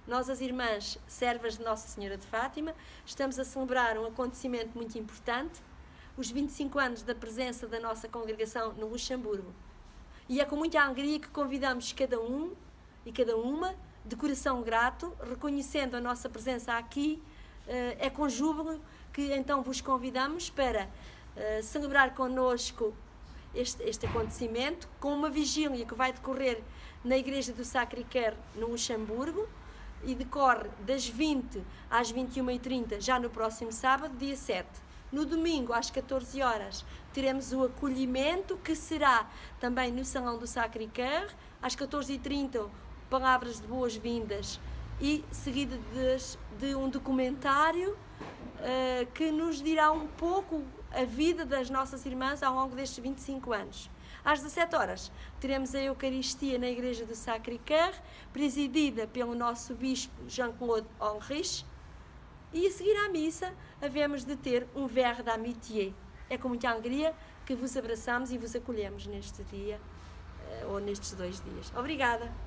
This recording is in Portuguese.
Nós, as irmãs servas de Nossa Senhora de Fátima, estamos a celebrar um acontecimento muito importante, os 25 anos da presença da nossa congregação no Luxemburgo. E é com muita alegria que convidamos cada um e cada uma, de coração grato, reconhecendo a nossa presença aqui, é com júbilo que então vos convidamos para celebrar connosco este acontecimento, com uma vigília que vai decorrer na Igreja do Sacré-Cœur, no Luxemburgo, e decorre das 20 às 21h30, já no próximo sábado, dia 7. No domingo, às 14 horas, teremos o acolhimento, que será também no Salão do Sacré-Cœur, às 14h30, palavras de boas-vindas, e seguida de um documentário que nos dirá um pouco a vida das nossas irmãs ao longo destes 25 anos. Às 17 horas teremos a Eucaristia na Igreja do Sacré-Cœur, presidida pelo nosso Bispo Jean-Claude Ulrich, e a seguir à missa havemos de ter um verre d'amitié. É com muita alegria que vos abraçamos e vos acolhemos neste dia, ou nestes 2 dias. Obrigada!